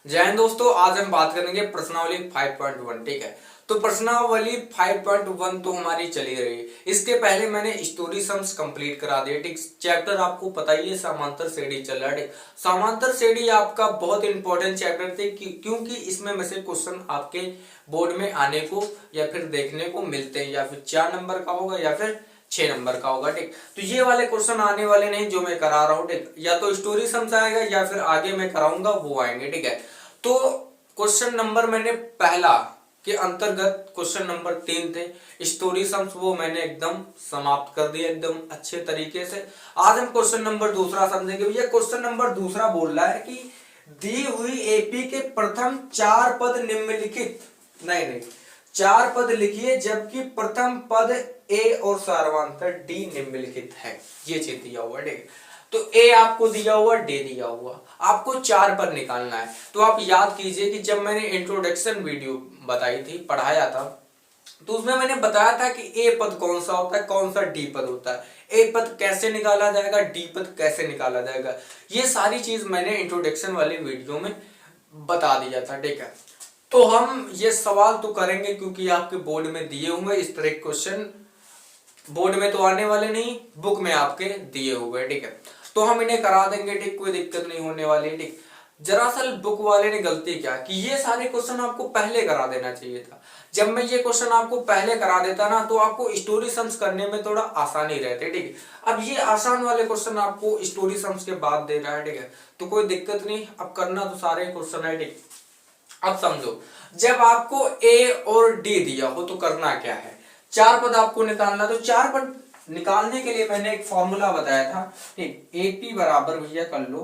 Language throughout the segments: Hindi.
जय हिंद दोस्तों, आज हम बात करेंगे प्रश्नावली 5.1। ठीक है, तो प्रश्नावली 5.1 तो हमारी चली रही। इसके पहले मैंने स्टोरी सम्स कंप्लीट करा दिए। ठीक, चैप्टर आपको पता ही है, समांतर श्रेणी चल रहा है। ठीक, समांतर श्रेणी आपका बहुत इंपॉर्टेंट चैप्टर थे क्योंकि इसमें में से क्वेश्चन आपके बोर्ड में आने को या फिर देखने को मिलते हैं, या फिर 4 नंबर का होगा या फिर 6 नंबर का होगा। ठीक, तो ये वाले क्वेश्चन आने वाले नहीं जो मैं करा रहा हूँ। ठीक, या तो स्टोरी सम्स आएगा या फिर आगे मैं कराऊंगा वो आएंगे। ठीक है, तो क्वेश्चन नंबर मैंने पहला के अंतर्गत क्वेश्चन नंबर 3 थे स्टोरी सम्स, वो मैंने एकदम समाप्त कर दिया एकदम अच्छे तरीके से। आज हम क्वेश्चन नंबर दूसरा समझेंगे। भैया क्वेश्चन नंबर दूसरा बोल रहा है कि दी हुई एपी के प्रथम 4 पद निम्नलिखित, नहीं नहीं 4 पद लिखिए जबकि प्रथम पद ए और सार्वधातुक डी निम्नलिखित है। ये चीज दिया हुआ है। ठीक है, तो ए आपको दिया हुआ, डी दिया हुआ, आपको 4 पद निकालना है। तो आप याद कीजिए कि जब मैंने इंट्रोडक्शन वीडियो बताई थी, पढ़ाया था, तो उसमें मैंने बताया था कि ए पद कौन सा होता है, कौन सा डी पद होता है, ए पद कैसे निकाला जाएगा, डी पद कैसे निकाला जाएगा। ये सारी चीज मैंने इंट्रोडक्शन वाली वीडियो में बता दिया था। ठीक है, तो हम ये सवाल तो करेंगे क्योंकि आपके बोर्ड में दिए हुए इस तरह के क्वेश्चन बोर्ड में तो आने वाले नहीं, बुक में आपके दिए हुए। ठीक है, तो हम इन्हें करा देंगे। ठीक, कोई दिक्कत नहीं होने वाली है। ठीक, दरअसल बुक वाले ने गलती क्या कि ये सारे क्वेश्चन आपको पहले करा देना चाहिए था। जब मैं ये क्वेश्चन आपको पहले करा देता ना तो आपको स्टोरी सम्स करने में थोड़ा आसानी रहती। ठीक है, अब ये आसान वाले क्वेश्चन आपको स्टोरी सम्स के बाद दे रहा है। ठीक है, तो कोई दिक्कत नहीं, अब करना तो सारे क्वेश्चन है। ठीक, अब समझो, जब आपको ए और डी दिया हो तो करना क्या है, 4 पद आपको निकालना। तो 4 पद निकालने के लिए मैंने एक फॉर्मूला बताया था। ठीक, एपी बराबर, भैया कर लो,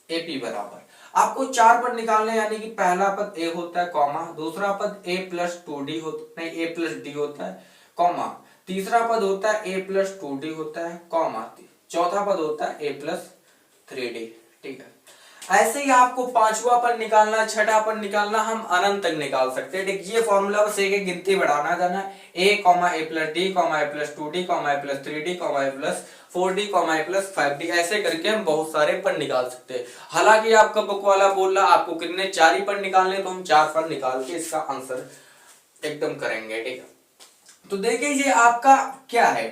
एपी बराबर आपको 4 पद निकालने, यानी कि पहला पद ए होता है कॉमा, दूसरा पद ए प्लस 2डी होता, नहीं ए प्लस डी होता है कॉमा, तीसरा पद होता है ए प्लस 2डी होता है कॉमा, चौथा पद होता है ए प्लस 3डी। ठीक है, ऐसे ही आपको 5वां पद निकालना, 6ठा पद निकालना, हम अनंत तक निकाल सकते हैं। ठीक, ये फॉर्मूला बस एक गिनती बढ़ाना जाना, ए कॉमा ए प्लस डी कॉमा ए प्लस 2डी कॉमा ए प्लस 3डी कॉमा ए प्लस 4डी कॉमा ए प्लस 5डी, ऐसे करके हम बहुत सारे पद निकाल सकते हैं। हालांकि आपका बुक वाला बोल रहा आपको कितने 4 ही पद निकालने, तो हम 4 पद निकाल के इसका आंसर एकदम करेंगे। ठीक है, तो देखिए ये आपका क्या है,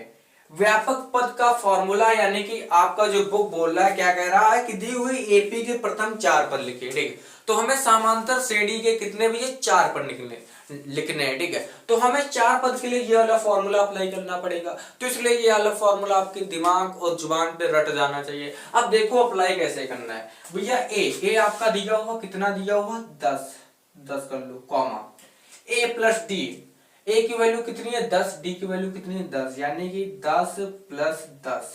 व्यापक पद का फॉर्मूला, यानी कि आपका जो बुक बोल रहा है क्या कह रहा है कि दी हुई एपी के प्रथम 4 पद लिखिए। ठीक है, तो हमें समांतर श्रेणी के कितने भी ये 4 पद लिखने हैं। ठीक है, तो हमें 4 पद के लिए ये वाला फॉर्मूला अप्लाई करना पड़ेगा। तो इसलिए ये वाला फॉर्मूला आपके दिमाग और जुबान पे रट जाना चाहिए। अब देखो अप्लाई कैसे करना है। भैया ए आपका दिया हुआ, कितना दिया हुआ, 10 कर लो कॉमा, ए प्लस डी, ए की वैल्यू कितनी है 10, डी की वैल्यू कितनी है 10, यानी कि 10 प्लस 10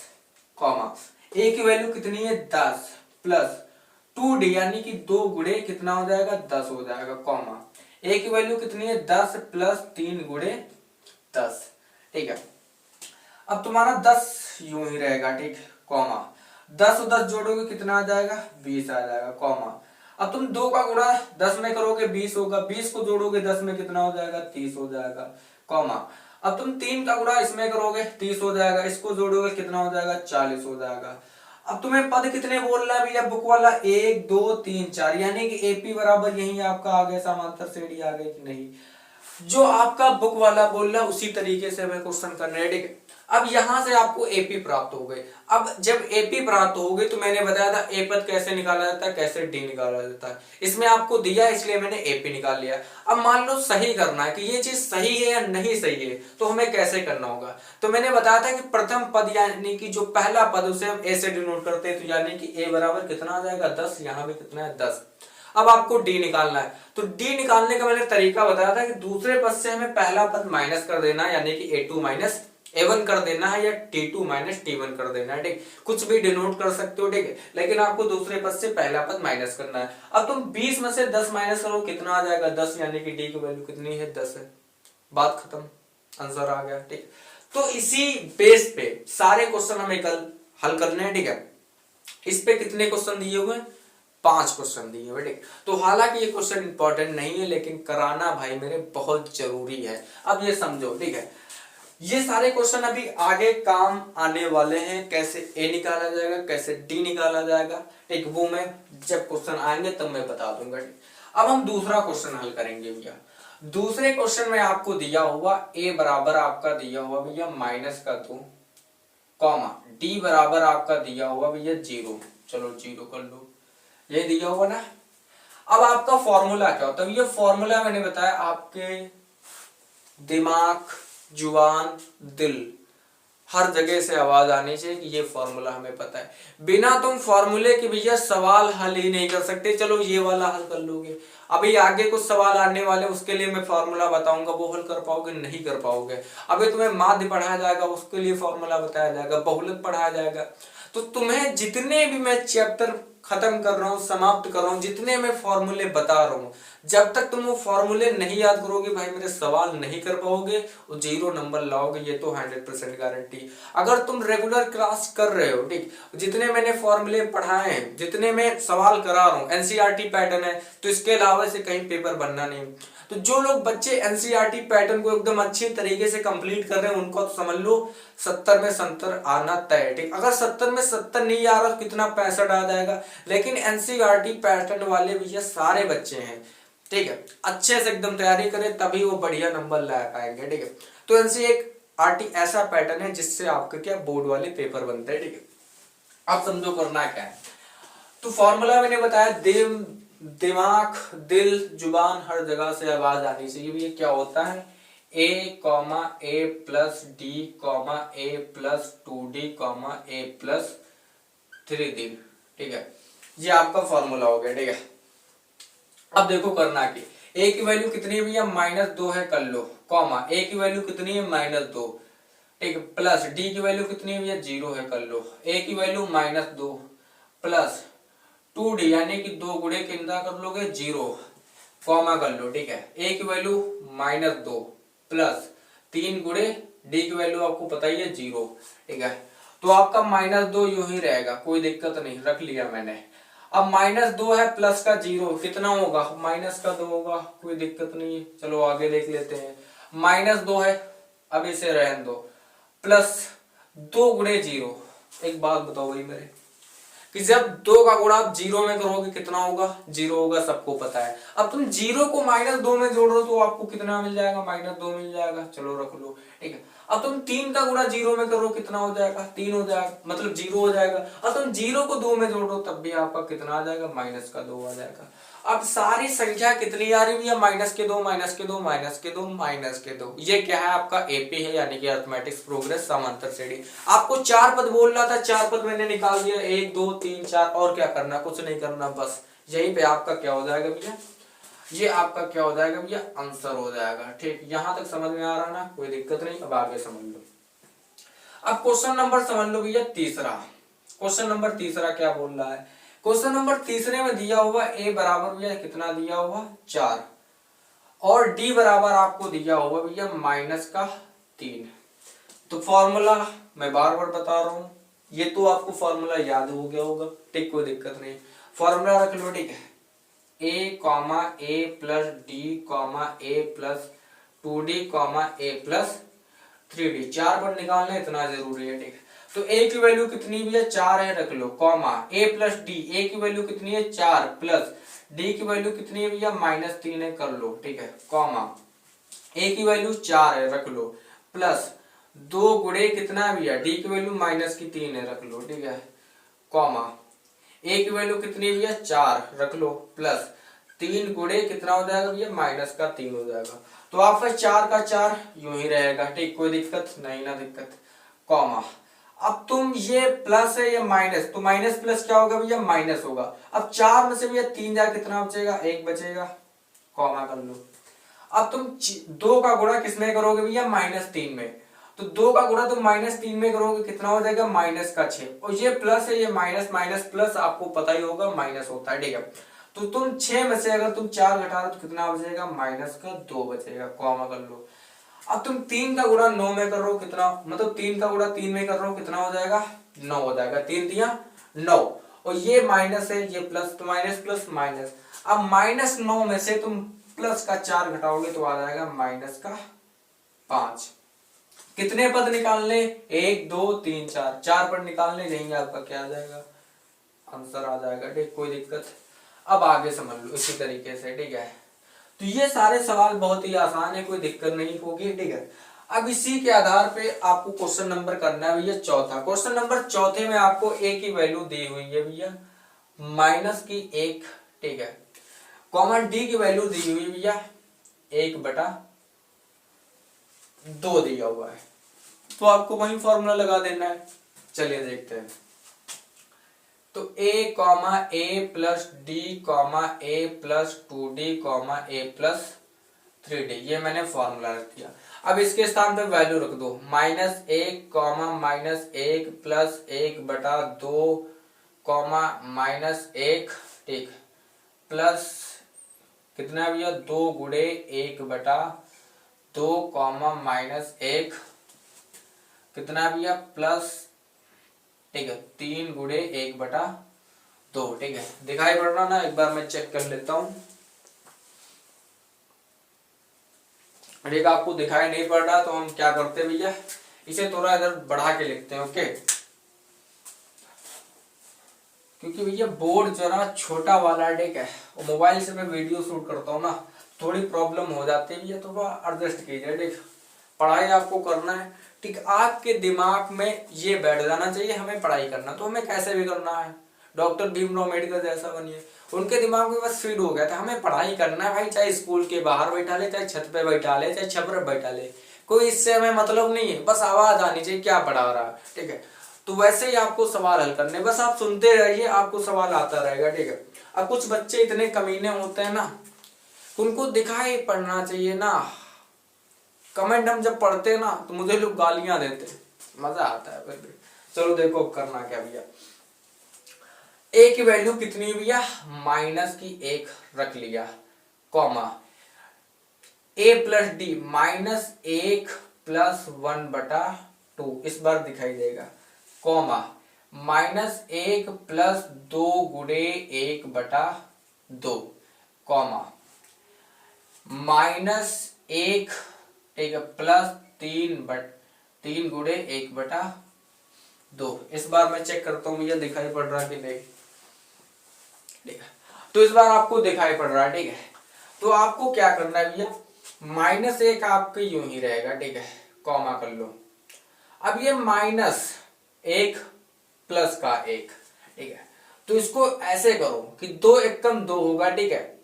कॉमा, ए की वैल्यू कितनी है 10 प्लस 2डी, यानी कि 2 गुणे कितना हो जाएगा 10 हो जाएगा कॉमा, ए की वैल्यू कितनी है 10 प्लस 3 गुणे 10। ठीक है, अब तुम्हारा 10 यूं ही रहेगा। ठीक, कॉमा 10 और 10 जोड़ोगे कितना आ जाएगा 20 आ जाएगा कॉमा, अब तुम 2 का गुणा 10 में करोगे 20 होगा, 20 को जोड़ोगे 10 में कितना हो जाएगा 30 हो जाएगा कॉमा, अब तुम 3 का गुणा इसमें करोगे 30 हो जाएगा, इसको जोड़ोगे कितना हो जाएगा 40 हो जाएगा। अब तुम्हें पद कितने बोल रहा है भैया बुक वाला, 1 2 3 4, यानी कि एपी बराबर यही आपका आ गया, समांतर श्रेणी आ गई कि नहीं, जो आपका बुक वाला बोल रहा है उसी तरीके से हमें क्वेश्चन करना है। ठीक है, अब यहां से आपको एपी प्राप्त हो गए। अब जब एपी प्राप्त हो गई तो मैंने बताया था ए पद कैसे निकाला जाता है, कैसे डी निकाला जाता है, इसमें आपको दिया इसलिए मैंने एपी निकाल लिया। अब मान लो सही करना है कि ये चीज सही है या नहीं सही है, तो हमें कैसे करना होगा, तो मैंने बताया था कि प्रथम पद यानी कि जो पहला पद उसे हम ए से डिनोट करते हैं, तो यानी कि ए बराबर कितना आ जाएगा 10, यहाँ भी कितना है 10। अब आपको डी निकालना है, तो डी निकालने का मैंने तरीका बताया था कि दूसरे पद से हमें पहला पद माइनस कर देना है, यानी कि a2 माइनस a1 कर देना है, या t2 माइनस t1 कर देना है। ठीक, कुछ भी डिनोट कर सकते हो। ठीक है, लेकिन आपको दूसरे पद से पहला पद माइनस करना है। अब तुम 20 में से 10 माइनस करो कितना आ जाएगा 10, यानी कि डी की वैल्यू कितनी है 10 है, बात खत्म, आंसर आ गया। ठीक, तो इसी बेस पे सारे क्वेश्चन हमें कल हल करने हैं। ठीक है, इस पे कितने क्वेश्चन दिए हुए, 5 क्वेश्चन दिए हुए। ठीक, तो हालांकि ये क्वेश्चन इंपॉर्टेंट नहीं है लेकिन कराना भाई मेरे बहुत जरूरी है। अब ये समझो। ठीक है, ये सारे क्वेश्चन अभी आगे काम आने वाले हैं, कैसे ए निकाला जाएगा, कैसे डी निकाला जाएगा, एक वो मैं जब क्वेश्चन आएंगे तब मैं बता दूंगा। अब हम दूसरा क्वेश्चन हल करेंगे भैया। दूसरे क्वेश्चन में आपको दिया हुआ ए बराबर आपका दिया हुआ भैया -2 कॉमा डी बराबर आपका दिया हुआ भैया 0। चलो 0 कर लो, ये दिया हुआ ना। अब आपका फॉर्मूला क्या होता है? ये फॉर्मूला मैंने बताया आपके दिमाग, जुबान, दिल, हर जगह से आवाज आनी चाहिए कि ये फॉर्मूला हमें पता है। बिना तुम फॉर्मूले के भैया सवाल हल ही नहीं कर सकते। चलो ये वाला हल कर लोगे, अभी आगे कुछ सवाल आने वाले उसके लिए मैं फॉर्मूला बताऊंगा, वो हल कर पाओगे? नहीं कर पाओगे। अभी तुम्हें माध्य पढ़ाया जाएगा, उसके लिए फॉर्मूला बताया जाएगा, बहुलक पढ़ाया जाएगा। तो तुम्हें जितने भी मैं चैप्टर खत्म कर रहा हूँ, समाप्त कर रहा हूँ, जितने मैं फॉर्मूले बता रहा हूँ, जब तक तुम वो फॉर्मूले नहीं याद करोगे भाई मेरे सवाल नहीं कर पाओगे और 0 नंबर लाओगे, ये तो 100% गारंटी। अगर तुम रेगुलर क्लास कर रहे हो, ठीक, जितने मैंने फॉर्मूले पढ़ाए हैं, जितने मैं सवाल करा रहा हूँ, एनसीईआरटी पैटर्न है, तो इसके अलावा से कहीं पेपर बनना नहीं। तो जो लोग बच्चे एनसीईआरटी पैटर्न को एकदम अच्छी तरीके से कंप्लीट कर रहे हैं, उनको तो समझ लो 70 में 70 आना तय, ठीक। अगर 70 में 70 नहीं आ रहा तो कितना 65 आ जाएगा। लेकिन एनसीईआरटी पैटर्न वाले भैया सारे बच्चे हैं, ठीक है, अच्छे से एकदम तैयारी करें तभी वो बढ़िया नंबर ला पाएंगे, ठीक है। तो एनसीईआरटी ऐसा पैटर्न है जिससे आपके क्या बोर्ड वाले पेपर बनते हैं, ठीक है। अब समझो करना क्या है। तो फॉर्मूला मैंने बताया, दिमाग, दिल, जुबान, हर जगह से आवाज आनी चाहिए। ये क्या होता है? a comma A plus d comma A plus 2d comma A plus 3d, ठीक है। ये आपका फॉर्मूला हो गया, ठीक है। अब देखो करना कि a की वैल्यू कितनी है भैया? -2 है, कर लो, कॉमा a की वैल्यू कितनी है? -2, ठीक है, प्लस d की वैल्यू कितनी है भैया? 0 है, कर लो। a की वैल्यू -2 प्लस 2d यानी कि 2 गुणे कितना कर लोगे? 0, कॉमा कर लो, ठीक है। a की वैल्यू -2 प्लस 3 गुणे d की वैल्यू आपको पता ही है 0, ठीक है। तो आपका -2 यूं ही रहेगा, कोई दिक्कत नहीं, रख लिया मैंने। अब -2 है, प्लस का 0 कितना होगा? -2 होगा, कोई दिक्कत नहीं है। चलो आगे देख लेते हैं। -2 है, अब इसे रहने दो, प्लस 2 गुणे 0। एक बात बताओ भाई मेरे, कि जब 2 का गुणा आप 0 में करोगे कितना होगा? 0 होगा, सबको पता है। अब तुम 0 को -2 में जोड़ रहे हो तो आपको कितना मिल जाएगा? -2 मिल जाएगा, चलो रख लो, ठीक है। अब तुम 3 का गुणा 0 में करो कितना हो जाएगा? 3 हो जाएगा, मतलब 0 हो जाएगा। अब तुम 0 को 2 में जोड़ो तब भी आपका कितना आ जाएगा? -2 आ जाएगा। अब सारी संख्या कितनी आ रही है? -2, -2, -2, -2। ये क्या है? आपका एपी है, यानी कि अरिथमेटिक्स प्रोग्रेस समांतर श्रेणी। आपको 4 पद बोल रहा था, 4 पद मैंने निकाल दिया, 1 2 3 4। और क्या करना? कुछ नहीं करना, बस यहीं पे आपका क्या हो जाएगा भैया? ये आपका क्या हो जाएगा भैया? आंसर हो जाएगा, ठीक। यहां तक समझ में आ रहा ना? कोई दिक्कत नहीं। अब आगे समझ लो। अब क्वेश्चन नंबर समझ लो भैया तीसरा। क्वेश्चन नंबर तीसरा क्या बोल रहा है? क्वेश्चन नंबर तीसरे में दिया हुआ a बराबर भैया कितना दिया हुआ? 4, और d बराबर आपको दिया हुआ भैया -3। तो फॉर्मूला मैं बार बार बता रहा हूं, ये तो आपको फॉर्मूला याद हो गया होगा, ठीक, कोई दिक्कत नहीं। फॉर्मूला रख लो, ठीक है। a comma A plus d comma A plus 2d comma A plus 3d। 4 पर निकालना इतना जरूरी है, ठीक है। तो a की वैल्यू कितनी भी है? 4 है, रख लो, comma a plus d, a की वैल्यू कितनी है? 4 प्लस d की वैल्यू कितनी है भैया? -3 है, कर लो, ठीक है, कॉमा a की वैल्यू 4 है, रख लो, प्लस 2 गुणे कितना है भैया? d की वैल्यू -3 है, रख लो, ठीक है, कॉमा a की वैल्यू कितनी है भैया? 4, रख लो, प्लस 3 गुणे कितना हो जाएगा भैया? -3 हो जाएगा। तो आपका 4 का 4 यूं ही रहेगा, ठीक, कोई दिक्कत नहीं ना? दिक्कत, कॉमा अब तुम ये प्लस है, ये माइनस, तो माइनस प्लस क्या होगा भैया? माइनस होगा। अब 4 में से भैया 3 जा कितना बचेगा? 1 बचेगा, कॉमा कर लो। अब तुम 2 का गुणा किसमें करोगे भैया? -3 में। तो 2 का गुणा तुम -3 में करोगे कितना हो जाएगा? -6। और ये प्लस है, ये माइनस, माइनस प्लस आपको पता ही होगा माइनस होता है, ठीक है। तो तुम 6 में से अगर तुम 4 घटा रहे हो तो कितना बचेगा? -2 बचेगा, कॉमा कर लो। अब तुम 3 का गुणा 9 में कर रहे हो कितना, मतलब 3 का गुणा 3 में कर रहे हो कितना हो जाएगा? 9 हो जाएगा, 3 दिया 9। और ये माइनस है, ये प्लस, तो माइनस प्लस माइनस। अब -9 में से तुम प्लस का 4 घटाओगे तो आ जाएगा -5। कितने पद निकालने? 1 2 3 4, 4 पद निकालने जाएंगे, आपका क्या आ जाएगा? आंसर आ जाएगा। ठीक, कोई दिक्कत। अब आगे समझ लो इसी तरीके से। ठीक है, तो ये सारे सवाल बहुत ही आसान है, कोई दिक्कत नहीं होगी। ठीक है, अब इसी के आधार पे आपको क्वेश्चन नंबर करना है भैया चौथा। क्वेश्चन नंबर चौथे में आपको ए की वैल्यू दी हुई है भैया -1। ठीक है, कॉमन डी की वैल्यू दी हुई भैया 1/2 दिया हुआ है, तो आपको वही फॉर्मूला लगा देना है। चलिए देखते हैं। तो a comma A plus d comma A plus 2d comma A plus 3d, ये मैंने फॉर्मूला रख दिया। अब इसके स्थान पे वैल्यू रख दो -1 कॉमा -1 प्लस 1/2 कॉमा -1। ठीक, प्लस कितना भैया 2 गुणे 1/2 कॉमा -1 कितना भैया प्लस, ठीक है 3 गुणे 1/2। ठीक है, दिखाई पड़ रहा ना, एक बार मैं चेक कर लेता हूं। ठीक, आपको दिखाई नहीं पड़ रहा तो हम क्या करते हैं भैया, इसे थोड़ा इधर बढ़ा के लिखते हैं। ओके, क्योंकि भैया बोर्ड जरा छोटा वाला है। ठीक है, और मोबाइल से मैं वीडियो शूट करता हूँ ना, थोड़ी प्रॉब्लम हो जाती है भैया, थोड़ा एडजस्ट कीजिए। ठीक, पढ़ाई आपको करना है। ठीक, आपके दिमाग में ये बैठ जाना चाहिए हमें पढ़ाई करना, तो हमें कैसे भी करना है, डॉक्टर भीमराव अम्बेडकर जैसा बनिए। उनके दिमाग में बस फीड हो गया था हमें पढ़ाई करना है भाई, चाहे स्कूल के बाहर बैठा ले, चाहे छत पे बैठा ले, चाहे छत पर बैठा ले, कोई इससे हमें मतलब नहीं है, बस आवाज आनी चाहिए क्या पढ़ा रहा है। ठीक है, तो वैसे ही आपको सवाल हल करने, बस आप सुनते रहिए, आपको सवाल आता रहेगा। ठीक है, अब कुछ बच्चे इतने कमीने होते हैं ना, उनको दिखाई पड़ना चाहिए ना। कमेंट हम जब पढ़ते हैं ना तो मुझे लोग गालियां देते, मजा आता है फिर भी। चलो देखो अब करना क्या भैया, ए की वैल्यू कितनी भैया -1 रख लिया, कॉमा ए प्लस डी -1 प्लस 1/2, इस बार दिखाई देगा, कॉमा -1 प्लस 2 गुणे 1/2, कॉमा -1 ठीक है प्लस 3 गुणे 1/2। इस बार मैं चेक करता हूँ भैया दिखाई पड़ रहा कि नहीं। ठीक है, तो इस बार आपको दिखाई पड़ रहा है। ठीक है, तो आपको क्या करना है भैया, -1 आपके यूं ही रहेगा। ठीक है, कॉमा कर लो। अब ये -1 प्लस का 1। ठीक है, तो इसको ऐसे करो कि 2 एकम 2 होगा। ठीक है,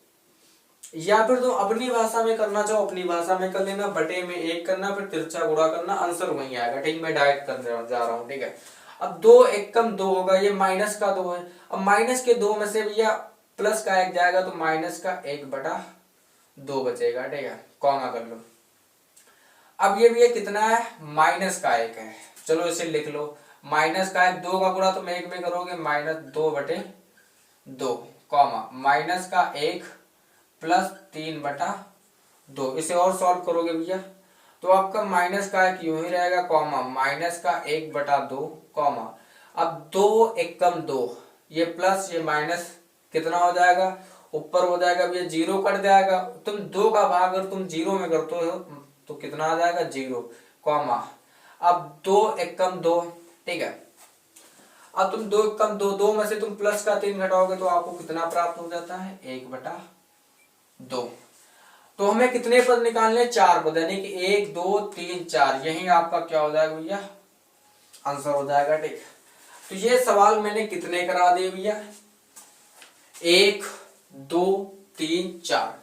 या फिर तुम अपनी भाषा में करना चाहो अपनी भाषा में कर लेना, बटे में 1 करना, फिर तिरछा गुणा करना, आंसर वही आएगा। ठीक, मैं डायरेक्ट करने जा रहा हूँ। ठीक है, अब 2 एकम 2 होगा, ये माइनस का 2 है। अब माइनस के 2 में से भैया प्लस का 1 जाएगा, तो माइनस का 1/2 बचेगा। ठीक है, कॉमा कर लो। अब ये भैया कितना है, माइनस का 1 है, चलो इसे लिख लो। माइनस का 1 2 का गुणा तुम 1 में करोगे, -2/2, कॉमा माइनस का 1 प्लस 3/2। इसे और सॉल्व करोगे भैया तो आपका माइनस का 1 यूं ही रहेगा, कॉमा माइनस का 1/2, कॉमा अब 2 एकम 2, ये प्लस ये माइनस कितना हो जाएगा, ऊपर हो जाएगा भैया 0 कट जाएगा। तुम 2 का भाग अगर तुम 0 में करते हो तो कितना आ जाएगा 0, कॉमा अब 2 एकम 2। ठीक है, अब तुम 2 एकम 2 में से तुम प्लस का 3 घटाओगे तो आपको कितना प्राप्त हो जाता है, 1/2। तो हमें कितने पद निकालने, 4 पद, यानी कि 1 2 3 4, यही आपका क्या हो जाएगा भैया, आंसर हो जाएगा। ठीक, तो ये सवाल मैंने कितने करा दिए भैया, 1 2 3 4,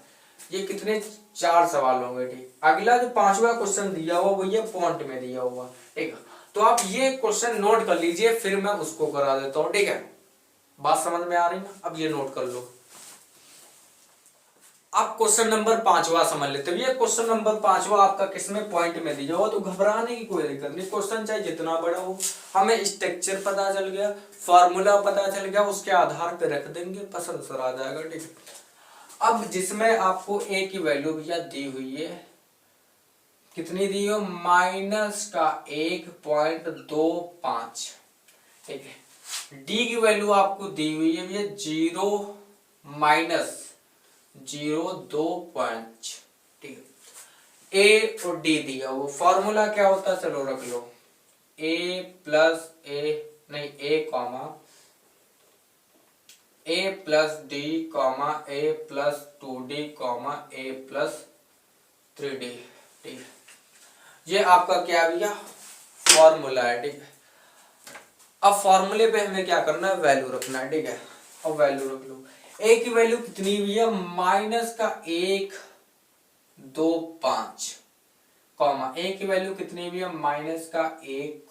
ये कितने 4 सवाल होंगे। ठीक, अगला जो 5वां क्वेश्चन दिया हुआ भैया पॉइंट में दिया हुआ। ठीक, तो आप ये क्वेश्चन नोट कर लीजिए, फिर मैं उसको करा देता हूं। ठीक है, बात समझ में आ रही है, अब ये नोट कर लो। आप क्वेश्चन नंबर 5वां समझ लेते हो। ये क्वेश्चन नंबर 5वां आपका किसमें पॉइंट में दिया हुआ, तो घबराने की कोई दिक्कत नहीं। क्वेश्चन चाहे जितना बड़ा हो, हमें स्ट्रक्चर पता चल गया, फॉर्मूला पता चल गया, उसके आधार पे रख देंगे, बस आंसर आ जाएगा। ठीक है, अब जिसमें आपको ए की वैल्यू भैया दी हुई है, कितनी दी हो, -1.25। ठीक है, डी की वैल्यू आपको दी हुई है भैया 0.2। ठीक है, ए और डी दिया, वो फॉर्मूला क्या होता है, चलो रख लो, ए प्लस ए नहीं, a comma a plus d comma a plus 2d comma a plus 3d। ठीक है, ये आपका क्या भैया फॉर्मूला है। ठीक है, अब फॉर्मूले पे हमें क्या करना है, वैल्यू रखना है। ठीक है, अब वैल्यू रख लो। ए की वैल्यू कितनी भैया माइनस का 1, 2, 5 कॉमा ए की वैल्यू कितनी भैया माइनस का 1,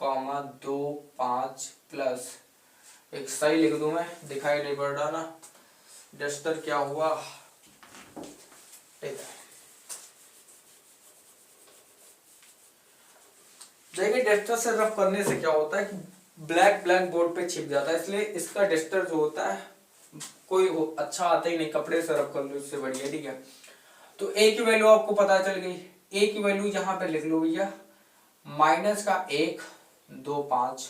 2, 5 प्लस एक सही लिख दूं मैं, दिखाई नहीं पड़ रहा ना डस्टर क्या हुआ। ठीक है, देखिए डस्टर से रफ करने से क्या होता है कि ब्लैक ब्लैक बोर्ड पे छिप जाता है, इसलिए इसका डस्टर जो होता है कोई अच्छा आता ही नहीं, कपड़े से रफ कर लो इससे बढ़िया। ठीक है, तो ए की वैल्यू आपको पता चल गई। ए की वैल्यू यहां पे लिख लो भैया माइनस का 1, 2, 5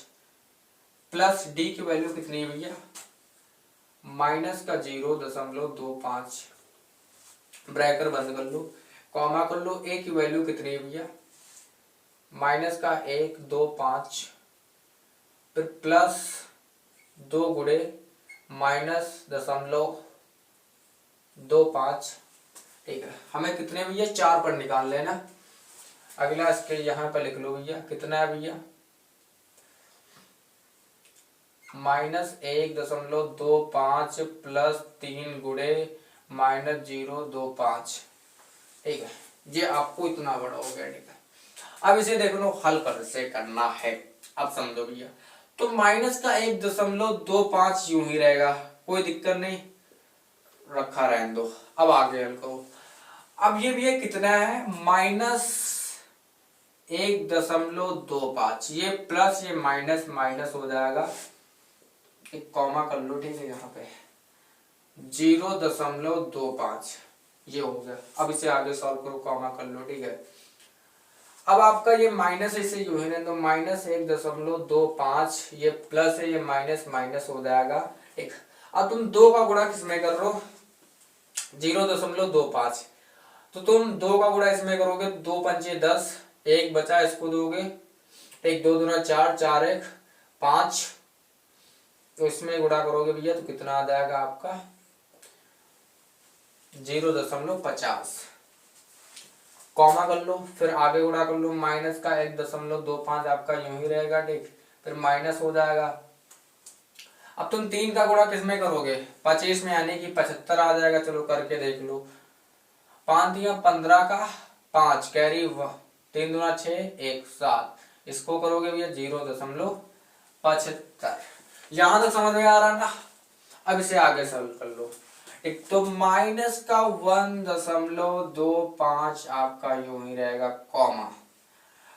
प्लस डी की वैल्यू कितनी है भैया माइनस का 0.25 ब्रैकेट बंद कर लो, कॉमा कर लो। ए की वैल्यू कितनी है भैया माइनस का 1, 2, 5 फिर प्लस 2 गुणे -0.25। ठीक है, हमें कितने भैया 4 पर निकाल लेना। अगला इसके यहाँ पे लिख लो भैया कितना है भैया -1.25 प्लस 3 गुणे -0.25। ठीक है, ये आपको इतना बड़ा हो गया। ठीक है, अब इसे देख लो हल कर से करना है। अब समझो भैया, तो माइनस का 1.25 यूं ही रहेगा, कोई दिक्कत नहीं, रखा रहने दो। अब आगे हल करो। अब ये भैया कितना है -1.25, ये प्लस ये माइनस माइनस हो जाएगा, एक कॉमा कर लो। ठीक है, यहाँ पे 0.25 ये हो गया। अब इसे आगे सॉल्व करो, कॉमा कर लो। ठीक है, अब आपका ये माइनस इसे यूं ही तो -1.25 ये प्लस है, ये माइनस माइनस हो जाएगा। एक अब तुम 2 का गुणा किसमें कर रहे हो 0.25, तो तुम 2 का गुणा इसमें करोगे 2 पंचे 10, एक बचा इसको दोगे, 1 2 दूना 4, 4 1 5, तो इसमें गुणा करोगे भैया तो कितना आ जाएगा आपका 0.50, कॉमा कर लो, फिर आगे गुणा कर लो, माइनस का 1.25 आपका यूं ही रहेगा। ठीक, फिर माइनस हो जाएगा। अब तुम 3 का गुणा किसमें करोगे 25 में, यानी कि 75 आ जाएगा। चलो करके देख लो, 5 दिया 15 का 5 कैरी 3 दूना 6 1 7, इसको करोगे भैया 0.75। यहां तक समझ में आ रहा ना। अब इसे आगे सॉल्व कर लो। एक तो माइनस का 1.25 आपका यूं ही रहेगा, कॉमा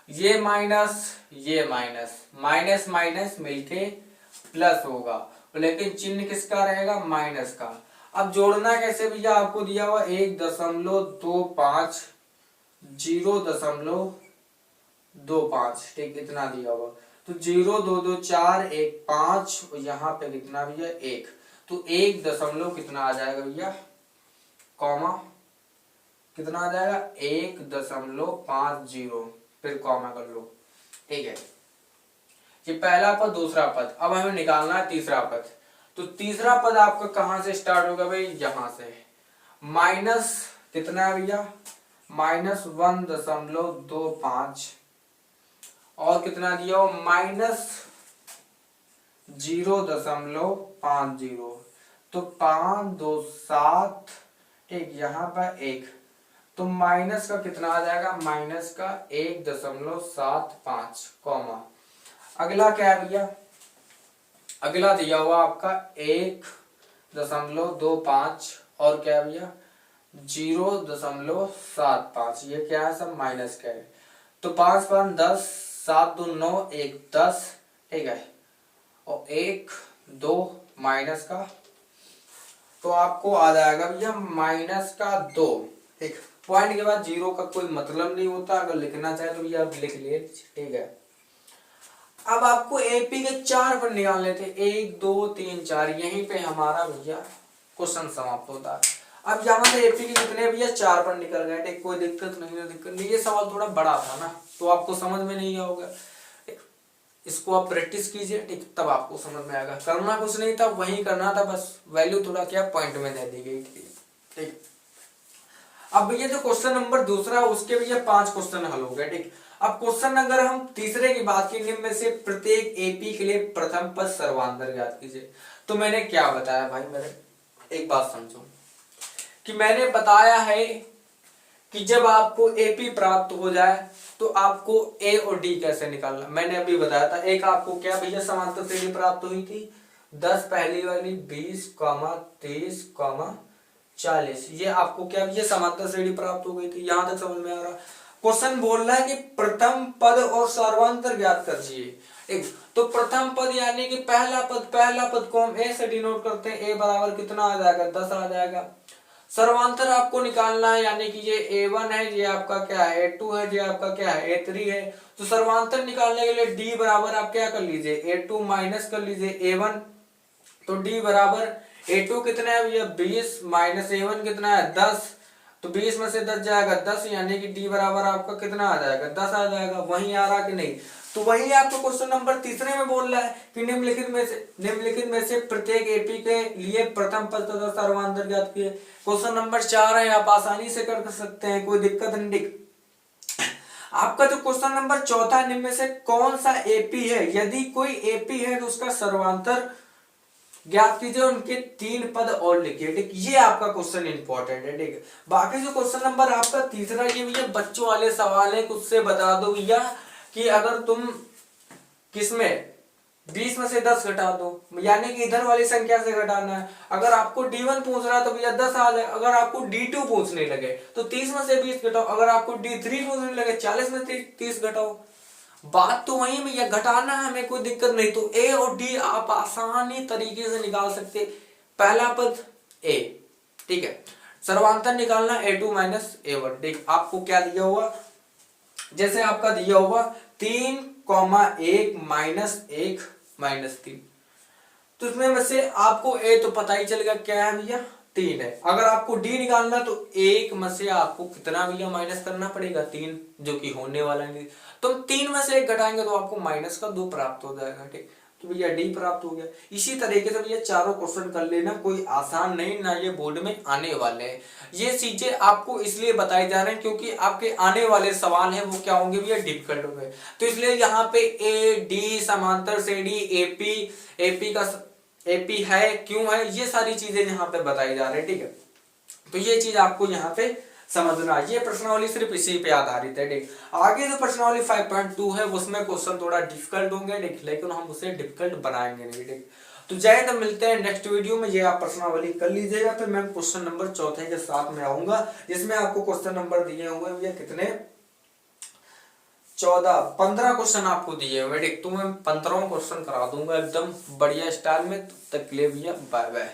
ये माइनस माइनस माइनस मिलके प्लस होगा, लेकिन चिन्ह किसका रहेगा माइनस का। अब जोड़ना कैसे भैया, आपको दिया हुआ 1.25 0.25, ठीक इतना दिया हुआ, तो 0 2 2 4 1 5, यहाँ पे कितना भैया 1, तो 1 दशमलव कितना आ जाएगा भैया कॉमा कितना आ जाएगा 1.50, फिर कॉमा कर लो। ठीक है, ये पहला पद दूसरा पद। अब हमें निकालना है तीसरा पद, तो तीसरा पद आपका कहां से स्टार्ट होगा भाई, यहां से माइनस कितना है भैया -1.25 और कितना दिया हो -0.50, तो 5 2 7 एक यहाँ पर 1, तो माइनस का कितना आ जाएगा माइनस का 1.75 कॉमा। अगला क्या है भैया, अगला दिया हुआ आपका 1.25 और क्या है भैया 0.75, ये क्या है सब माइनस का है, तो 5 5 10 7 2 9 1 10, ठीक है, और 1 2 माइनस का, तो आपको आ जाएगा भैया माइनस का 2। ठीक, पॉइंट के बाद 0 का कोई मतलब नहीं होता, अगर लिखना चाहे तो भैया आप लिख लिए। ठीक है, अब आपको एपी के 4 पर निकालने थे, 1 2 3 4, यहीं पे हमारा भैया क्वेश्चन समाप्त होता है। अब यहाँ से एपी के कितने भैया 4 पर निकल गए, ठीक, कोई दिक्कत नहीं, ये सवाल थोड़ा बड़ा था ना, तो आपको समझ में नहीं होगा, इसको आप प्रैक्टिस कीजिए, ठीक, तब आपको समझ में आएगा। करना कुछ नहीं था, वही करना था, बस वैल्यू थोड़ा क्या पॉइंट में दे दी गई थी, ठीक। अब भैया जो क्वेश्चन नंबर दूसरा, उसके भैया 5 क्वेश्चन हल हो गए, ठीक। अब क्वेश्चन अगर हम तीसरे की बात की, निम्न में से प्रत्येक एपी के लिए प्रथम पद सर्वांतर ज्ञात कीजिए। तो मैंने क्या बताया भाई, मेरे एक बात समझो कि मैंने बताया है कि जब आपको एपी प्राप्त हो जाए तो आपको ए और डी कैसे निकालना, मैंने अभी बताया था। एक आपको क्या भैया समांतर श्रेणी प्राप्त हुई थी 10 पहली वाली, 20, 30, 40, ये आपको क्या भैया समांतर श्रेणी प्राप्त हो गई थी। यहां तक समझ में आ रहा। क्वेश्चन बोल रहा है कि प्रथम पद और सर्वांतर ज्ञात कीजिए, एक तो प्रथम पद यानी कि पहला पद को हम ए से डिनोट करते हैं, ए बराबर कितना आ जाएगा 10 आ जाएगा। सर्वांतर आपको निकालना है, यानी कि ये A1 है, ये आपका क्या है A2 है, ये आपका क्या है A3 है। तो सर्वांतर निकालने के लिए D बराबर आप क्या कर लीजिए A2 माइनस कर लीजिए A1, तो D बराबर A2 कितना है भैया 20 माइनस A1 कितना है 10, तो 20 में से 10 जाएगा 10, यानी कि D बराबर आपका कितना आ जाएगा 10 आ जाएगा। वहीं आ रहा कि नहीं, तो वही आपको क्वेश्चन नंबर तीसरे में बोल रहा है कि निम्नलिखित में से प्रत्येक एपी के लिए प्रथम पद तथा सर्वांतर ज्ञात कीजिए। क्वेश्चन नंबर 4 है, आप आसानी से कर सकते हैं, कोई दिक्कत नहीं। आपका जो क्वेश्चन नंबर चौथा, निम्न में से कौन सा एपी है, यदि कोई एपी है तो उसका सर्वांतर ज्ञात कीजिए, उनके 3 पद और लिखिए, ठीक। ये आपका क्वेश्चन इंपॉर्टेंट है, ठीक। बाकी जो क्वेश्चन नंबर आपका तीसरा, ये भैया बच्चों वाले सवाल है, कुछ से बता दो भैया कि अगर तुम किसमें 20 में से 10 घटा दो, यानी कि इधर वाली संख्या से घटाना है। अगर आपको D1 पूछ रहा है तो भैया 10 आ जाए। अगर आपको D2 पूछने लगे तो 30 में से 20 घटाओ। अगर आपको D3 पूछने लगे 40 में से 30 घटाओ। बात तो वही भैया, घटाना है हमें, कोई दिक्कत नहीं। तो ए और डी आप आसानी तरीके से निकाल सकते। पहला पद ए, ठीक है, सर्वांतर निकालना A2 माइनस A1, ठीक। आपको क्या दिया हुआ, जैसे आपका दिया हुआ 3,1 माइनस 1 माइनस 3, तो इसमें में से आपको ए तो पता ही चलेगा क्या है भैया 3 है। अगर आपको डी निकालना तो 1 में से आपको कितना भैया माइनस करना पड़ेगा 3, जो कि होने वाला है। तो 3 में से 1 घटाएंगे तो आपको माइनस का 2 प्राप्त हो जाएगा, ठीक। तो भैया डी प्राप्त हो गया। इसी तरीके से भैया चारों क्वेश्चन कर लेना, कोई आसान नहीं ना, ये बोर्ड में आने वाले हैं। ये चीजें आपको इसलिए बताई जा रहे हैं क्योंकि आपके आने वाले सवाल हैं वो क्या होंगे भैया डिफिकल्ट होंगे। तो इसलिए यहाँ पे ए डी समांतर श्रेणी एपी का एपी है क्यों है, ये सारी चीजें यहाँ पे बताई जा रही है, ठीक है। तो ये चीज आपको यहाँ पे समझना, ये प्रश्नावली सिर्फ इसी पे आधारित है, ठीक। आगे जो प्रश्नावली 5.2 है उसमें क्वेश्चन थोड़ा डिफिकल्ट होंगे, ठीक, लेकिन हम उसे डिफिकल्ट बनाएंगे नहीं, ठीक। तो जय हिंद, मिलते हैं नेक्स्ट वीडियो में। ये आप प्रश्नावली कर लीजिएगा, फिर मैं क्वेश्चन नंबर चौथे के साथ में आऊंगा, जिसमें आपको क्वेश्चन नंबर दिए होंगे भैया कितने 15 क्वेश्चन आपको दिए हुए, ठीक। तो मैं 15 क्वेश्चन करा दूंगा एकदम बढ़िया स्टाइल में। तब तक के लिए भैया बाय बाय।